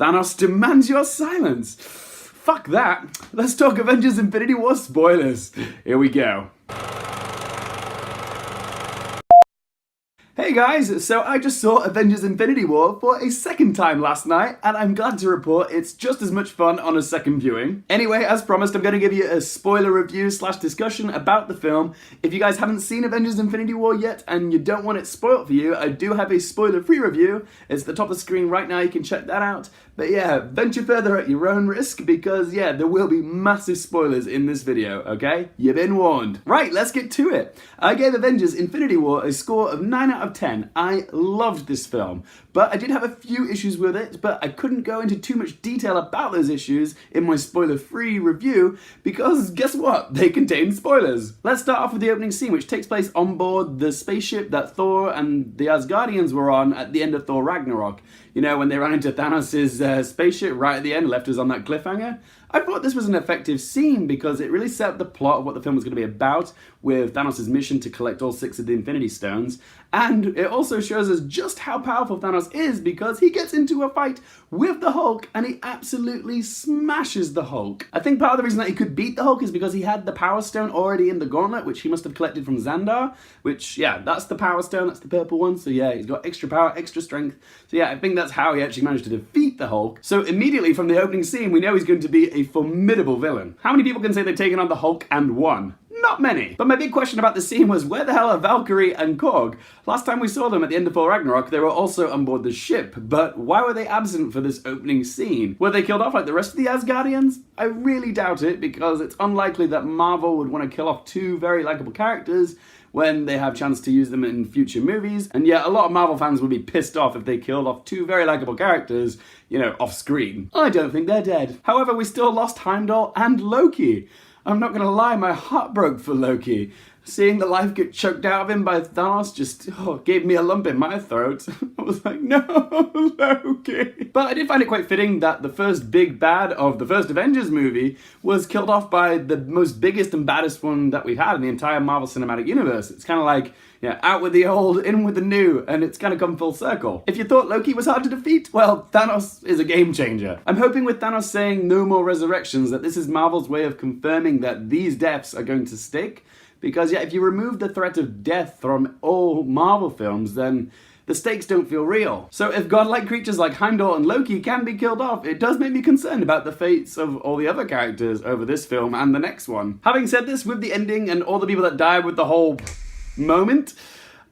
Thanos demands your silence. Fuck that. Let's talk Avengers Infinity War spoilers. Here we go. Hey guys, so I just saw Avengers Infinity War for a second time last night, and I'm glad to report it's just as much fun on a second viewing. Anyway, as promised, I'm going to give you a spoiler review / discussion about the film. If you guys haven't seen Avengers Infinity War yet, and you don't want it spoiled for you, I do have a spoiler-free review. It's at the top of the screen right now, you can check that out. But yeah, venture further at your own risk, because yeah, there will be massive spoilers in this video, okay? You've been warned. Right, let's get to it. I gave Avengers Infinity War a score of 9 out of 10. I loved this film, but I did have a few issues with it, but I couldn't go into too much detail about those issues in my spoiler-free review, because guess what? They contain spoilers. Let's start off with the opening scene, which takes place on board the spaceship that Thor and the Asgardians were on at the end of Thor Ragnarok. You know, when they ran into Thanos' spaceship right at the end, left us on that cliffhanger. I thought this was an effective scene because it really set up the plot of what the film was going to be about, with Thanos' mission to collect all 6 of the Infinity Stones. And it also shows us just how powerful Thanos is, because he gets into a fight with the Hulk and he absolutely smashes the Hulk. I think part of the reason that he could beat the Hulk is because he had the Power Stone already in the gauntlet, which he must have collected from Xandar, which, yeah, that's the Power Stone, that's the purple one, so yeah, he's got extra power, extra strength. So yeah, I think that's how he actually managed to defeat the Hulk. So immediately from the opening scene, we know he's going to be a formidable villain. How many people can say they've taken on the Hulk and won? Not many. But my big question about the scene was, where the hell are Valkyrie and Korg? Last time we saw them at the end of Thor Ragnarok, they were also on board the ship, but why were they absent for this opening scene? Were they killed off like the rest of the Asgardians? I really doubt it, because it's unlikely that Marvel would want to kill off 2 very likable characters when they have a chance to use them in future movies. And yeah, a lot of Marvel fans would be pissed off if they killed off 2 very likable characters, you know, off screen. I don't think they're dead. However, we still lost Heimdall and Loki. I'm not gonna lie, my heart broke for Loki. Seeing the life get choked out of him by Thanos just gave me a lump in my throat. I was like, no, Loki. But I did find it quite fitting that the first big bad of the first Avengers movie was killed off by the most biggest and baddest one that we've had in the entire Marvel Cinematic Universe. It's kind of like, yeah, out with the old, in with the new, and it's kind of come full circle. If you thought Loki was hard to defeat, well, Thanos is a game changer. I'm hoping with Thanos saying no more resurrections that this is Marvel's way of confirming that these deaths are going to stick. Because yeah, if you remove the threat of death from all Marvel films, then the stakes don't feel real. So if godlike creatures like Heimdall and Loki can be killed off, it does make me concerned about the fates of all the other characters over this film and the next one. Having said this, with the ending and all the people that died with the whole moment,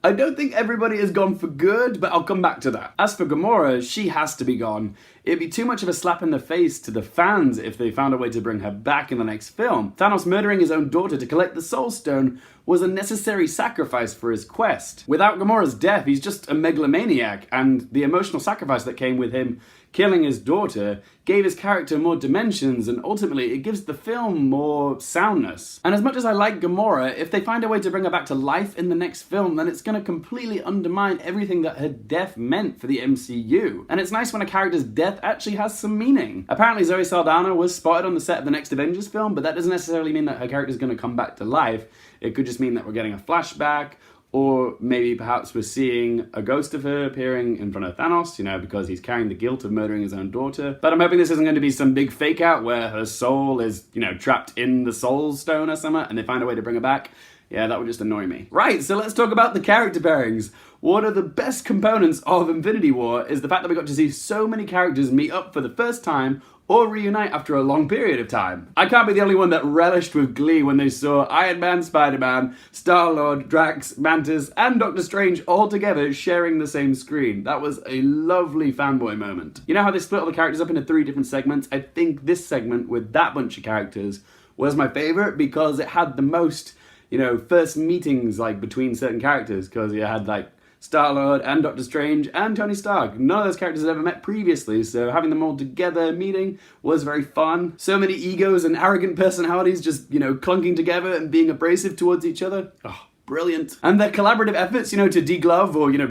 I don't think everybody is gone for good, but I'll come back to that. As for Gamora, she has to be gone. It'd be too much of a slap in the face to the fans if they found a way to bring her back in the next film. Thanos murdering his own daughter to collect the Soul Stone was a necessary sacrifice for his quest. Without Gamora's death, he's just a megalomaniac, and the emotional sacrifice that came with him killing his daughter gave his character more dimensions, and ultimately it gives the film more soundness. And as much as I like Gamora, if they find a way to bring her back to life in the next film, then it's going to completely undermine everything that her death meant for the MCU. And it's nice when a character's death actually has some meaning. Apparently Zoe Saldana was spotted on the set of the next Avengers film, but that doesn't necessarily mean that her character's going to come back to life. It could just mean that we're getting a flashback, or maybe perhaps we're seeing a ghost of her appearing in front of Thanos, you know, because he's carrying the guilt of murdering his own daughter. But I'm hoping this isn't going to be some big fake out where her soul is, you know, trapped in the Soul Stone or something, and they find a way to bring her back. Yeah, that would just annoy me. Right, so let's talk about the character pairings. One of the best components of Infinity War is the fact that we got to see so many characters meet up for the first time or reunite after a long period of time. I can't be the only one that relished with glee when they saw Iron Man, Spider-Man, Star-Lord, Drax, Mantis, and Doctor Strange all together sharing the same screen. That was a lovely fanboy moment. You know how they split all the characters up into 3 different segments? I think this segment with that bunch of characters was my favorite because it had the most, you know, first meetings like between certain characters, because you had like Star-Lord and Doctor Strange and Tony Stark. None of those characters had ever met previously, so having them all together meeting was very fun. So many egos and arrogant personalities just, you know, clunking together and being abrasive towards each other. Oh, brilliant. And their collaborative efforts, you know, to de-glove or, you know,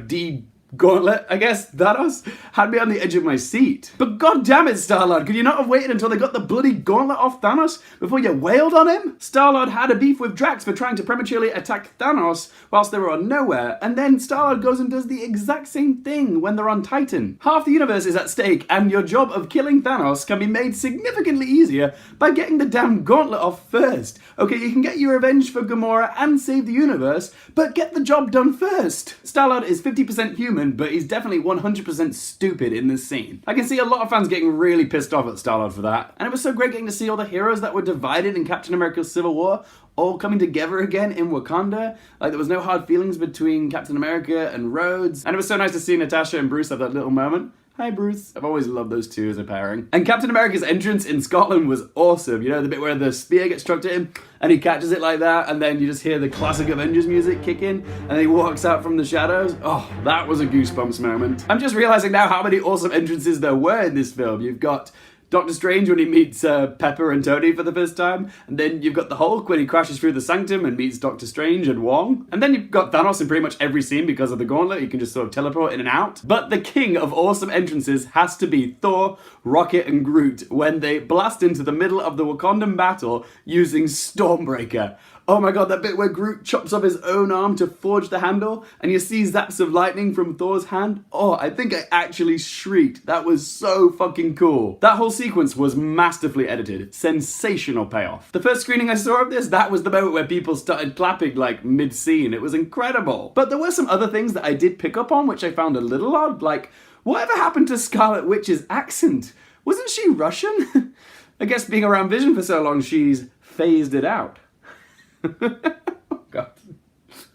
gauntlet, I guess, Thanos, had me on the edge of my seat. But god damn it, Star-Lord, could you not have waited until they got the bloody gauntlet off Thanos before you wailed on him? Star-Lord had a beef with Drax for trying to prematurely attack Thanos whilst they were on Nowhere, and then Star-Lord goes and does the exact same thing when they're on Titan. Half the universe is at stake, and your job of killing Thanos can be made significantly easier by getting the damn gauntlet off first. Okay, you can get your revenge for Gamora and save the universe, but get the job done first. Star-Lord is 50% human, but he's definitely 100% stupid in this scene. I can see a lot of fans getting really pissed off at Star-Lord for that, and it was so great getting to see all the heroes that were divided in Captain America's Civil War all coming together again in Wakanda. Like, there was no hard feelings between Captain America and Rhodes, and it was so nice to see Natasha and Bruce have that little moment. Hi, Bruce. I've always loved those two as a pairing. And Captain America's entrance in Scotland was awesome. You know, the bit where the spear gets struck at him and he catches it like that, and then you just hear the classic Avengers music kick in and then he walks out from the shadows. Oh, that was a goosebumps moment. I'm just realizing now how many awesome entrances there were in this film. You've got Doctor Strange when he meets Pepper and Tony for the first time, and then you've got the Hulk when he crashes through the Sanctum and meets Doctor Strange and Wong, and then you've got Thanos in pretty much every scene because of the gauntlet. You can just sort of teleport in and out. But the king of awesome entrances has to be Thor, Rocket, and Groot when they blast into the middle of the Wakandan battle using Stormbreaker. Oh my god, that bit where Groot chops off his own arm to forge the handle, and you see zaps of lightning from Thor's hand. Oh, I think I actually shrieked. That was so fucking cool. That whole sequence was masterfully edited. Sensational payoff. The first screening I saw of this, that was the moment where people started clapping like mid-scene. It was incredible. But there were some other things that I did pick up on, which I found a little odd. Like, whatever happened to Scarlet Witch's accent? Wasn't she Russian? I guess being around Vision for so long, she's phased it out. Oh god,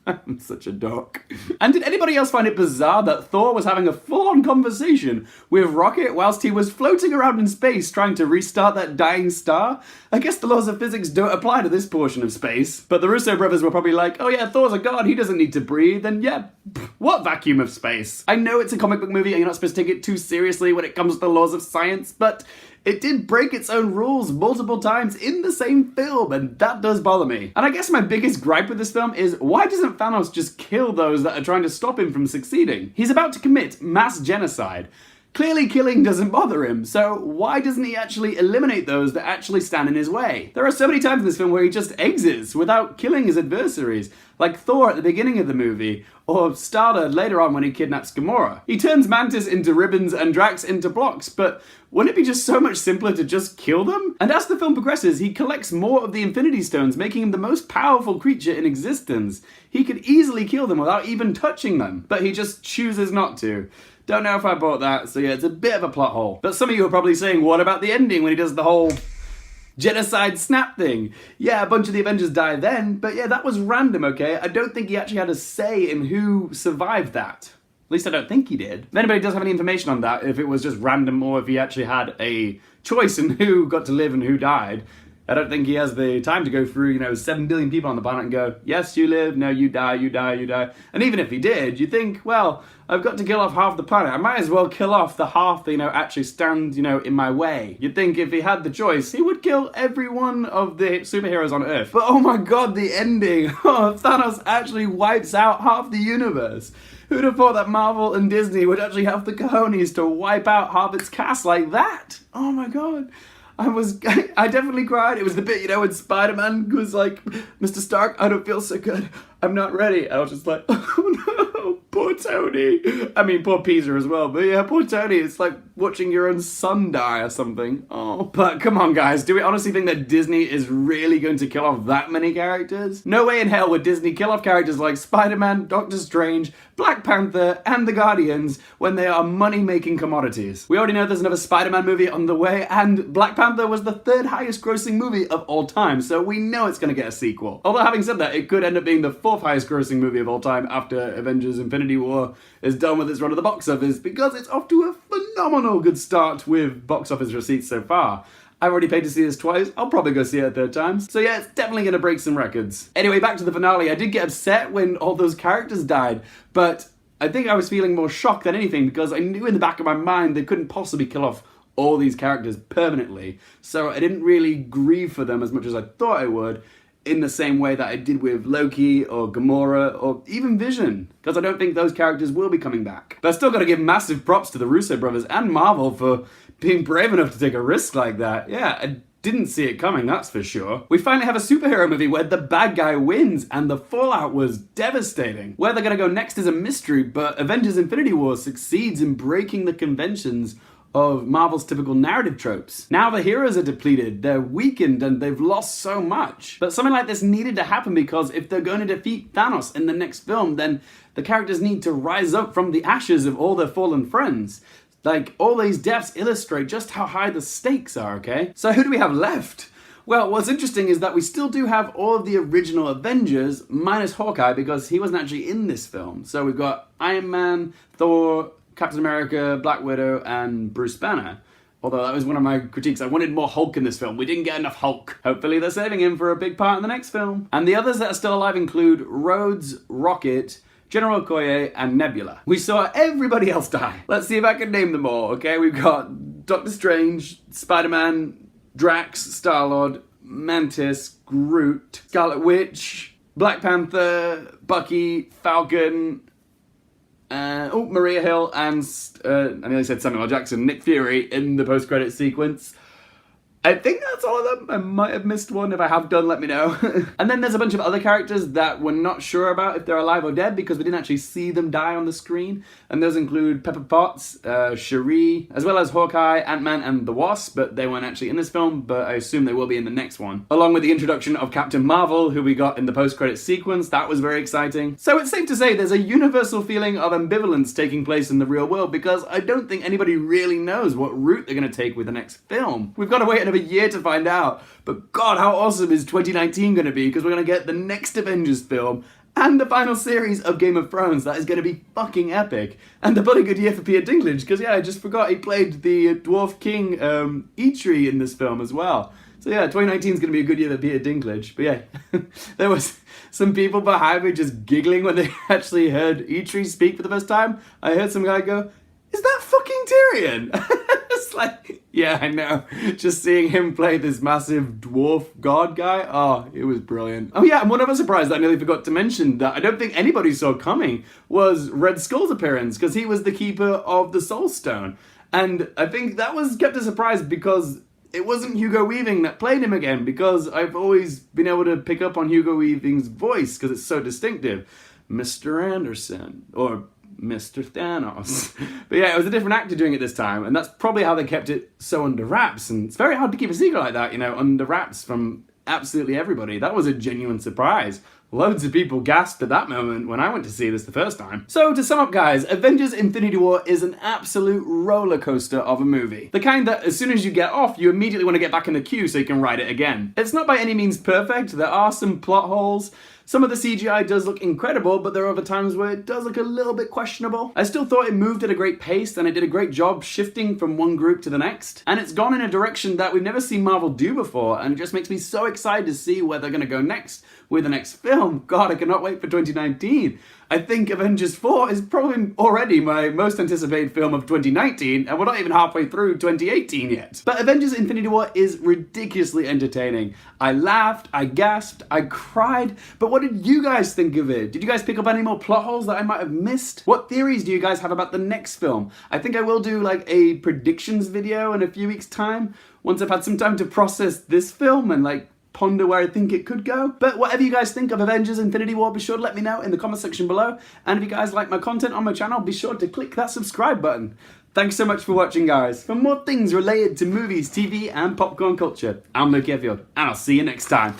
I'm such a dork. And did anybody else find it bizarre that Thor was having a full-on conversation with Rocket whilst he was floating around in space trying to restart that dying star? I guess the laws of physics don't apply to this portion of space, but the Russo brothers were probably like, oh yeah, Thor's a god, he doesn't need to breathe, and yeah, what vacuum of space? I know it's a comic book movie and you're not supposed to take it too seriously when it comes to the laws of science, but it did break its own rules multiple times in the same film, and that does bother me. And I guess my biggest gripe with this film is, why doesn't Thanos just kill those that are trying to stop him from succeeding? He's about to commit mass genocide. Clearly killing doesn't bother him, so why doesn't he actually eliminate those that actually stand in his way? There are so many times in this film where he just exits without killing his adversaries, like Thor at the beginning of the movie, or Star-Lord later on when he kidnaps Gamora. He turns Mantis into ribbons and Drax into blocks, but wouldn't it be just so much simpler to just kill them? And as the film progresses, he collects more of the Infinity Stones, making him the most powerful creature in existence. He could easily kill them without even touching them, but he just chooses not to. Don't know if I bought that, so yeah, it's a bit of a plot hole. But some of you are probably saying, what about the ending when he does the whole genocide snap thing? Yeah, a bunch of the Avengers die then, but yeah, that was random, okay? I don't think he actually had a say in who survived that. At least I don't think he did. If anybody does have any information on that, if it was just random or if he actually had a choice in who got to live and who died, I don't think he has the time to go through, 7 billion people on the planet and go, yes, you live, no, you die, you die, you die. And even if he did, you think, well, I've got to kill off half the planet. I might as well kill off the half that, actually stand, in my way. You'd think if he had the choice, he would kill every one of the superheroes on Earth. But oh my god, the ending. Oh, Thanos actually wipes out half the universe. Who'd have thought that Marvel and Disney would actually have the cojones to wipe out half its cast like that? Oh my god. I definitely cried. It was the bit, when Spider-Man was like, Mr. Stark, I don't feel so good. I'm not ready. I was just like, oh no, poor Tony. I mean, poor Peter as well. But yeah, poor Tony. It's like watching your own son die or something. Oh, but come on, guys. Do we honestly think that Disney is really going to kill off that many characters? No way in hell would Disney kill off characters like Spider-Man, Doctor Strange, Black Panther, and the Guardians when they are money-making commodities. We already know there's another Spider-Man movie on the way, and Black Panther was the 3rd highest grossing movie of all time, so we know it's going to get a sequel. Although having said that, it could end up being the 4th highest grossing movie of all time after Avengers Infinity War is done with its run at the box office, because it's off to a phenomenal good start with box office receipts so far. I've already paid to see this twice. I'll probably go see it a 3rd time. So yeah, it's definitely going to break some records. Anyway, back to the finale. I did get upset when all those characters died, but I think I was feeling more shocked than anything because I knew in the back of my mind they couldn't possibly kill off all these characters permanently. So I didn't really grieve for them as much as I thought I would. in the same way that I did with Loki or Gamora or even Vision, because I don't think those characters will be coming back. But I still gotta give massive props to the Russo brothers and Marvel for being brave enough to take a risk like that. Yeah, I didn't see it coming, that's for sure. We finally have a superhero movie where the bad guy wins, and the fallout was devastating. Where they're gonna go next is a mystery, but Avengers Infinity War succeeds in breaking the conventions of Marvel's typical narrative tropes. Now the heroes are depleted, they're weakened, and they've lost so much. But something like this needed to happen because if they're going to defeat Thanos in the next film, then the characters need to rise up from the ashes of all their fallen friends. Like, all these deaths illustrate just how high the stakes are, okay? So who do we have left? Well, what's interesting is that we still do have all of the original Avengers, minus Hawkeye, because he wasn't actually in this film. So we've got Iron Man, Thor, Captain America, Black Widow, and Bruce Banner. Although that was one of my critiques. I wanted more Hulk in this film. We didn't get enough Hulk. Hopefully they're saving him for a big part in the next film. And the others that are still alive include Rhodes, Rocket, General Okoye, and Nebula. We saw everybody else die. Let's see if I can name them all, okay? We've got Doctor Strange, Spider-Man, Drax, Star-Lord, Mantis, Groot, Scarlet Witch, Black Panther, Bucky, Falcon, Maria Hill, and I nearly said Samuel L. Jackson, Nick Fury in the post-credit sequence. I think that's all of them. I might have missed one. If I have done, let me know. And then there's a bunch of other characters that we're not sure about if they're alive or dead because we didn't actually see them die on the screen. And those include Pepper Potts, Cherie, as well as Hawkeye, Ant-Man, and the Wasp, but they weren't actually in this film, but I assume they will be in the next one. Along with the introduction of Captain Marvel, who we got in the post-credit sequence. That was very exciting. So it's safe to say there's a universal feeling of ambivalence taking place in the real world because I don't think anybody really knows what route they're going to take with the next film. We've got to wait a year to find out, but God, how awesome is 2019 going to be, because we're going to get the next Avengers film and the final series of Game of Thrones. That is going to be fucking epic, and a bloody good year for Peter Dinklage, because yeah, I just forgot he played the Dwarf King Eitri in this film as well. So yeah, 2019 is going to be a good year for Peter Dinklage. But yeah, there was some people behind me just giggling when they actually heard Eitri speak for the first time. I heard some guy go, "Is that fucking Tyrion?" It's like, yeah, I know. Just seeing him play this massive dwarf god guy, oh, it was brilliant. Oh yeah, and one other surprise that I nearly forgot to mention that I don't think anybody saw coming was Red Skull's appearance, because he was the keeper of the Soul Stone. And I think that was kept a surprise because it wasn't Hugo Weaving that played him again, because I've always been able to pick up on Hugo Weaving's voice because it's so distinctive. Mr. Anderson, or Mr. Thanos. But yeah, it was a different actor doing it this time, and that's probably how they kept it so under wraps. And it's very hard to keep a secret like that, you know, under wraps from absolutely everybody. That was a genuine surprise. Loads of people gasped at that moment when I went to see this the first time. So to sum up, guys, Avengers Infinity War is an absolute roller coaster of a movie. The kind that as soon as you get off, you immediately want to get back in the queue so you can ride it again. It's not by any means perfect. There are some plot holes. Some of the CGI does look incredible, but there are other times where it does look a little bit questionable. I still thought it moved at a great pace, and it did a great job shifting from one group to the next. And it's gone in a direction that we've never seen Marvel do before, and it just makes me so excited to see where they're going to go next with the next film. God, I cannot wait for 2019. I think Avengers 4 is probably already my most anticipated film of 2019, and we're not even halfway through 2018 yet. But Avengers Infinity War is ridiculously entertaining. I laughed, I gasped, I cried, but what did you guys think of it? Did you guys pick up any more plot holes that I might have missed? What theories do you guys have about the next film? I think I will do like a predictions video in a few weeks' time, once I've had some time to process this film and like ponder where I think it could go. But whatever you guys think of Avengers Infinity War, be sure to let me know in the comment section below. And if you guys like my content on my channel, be sure to click that subscribe button. Thanks so much for watching, guys. For more things related to movies, TV, and popcorn culture, I'm Luke Effield, and I'll see you next time.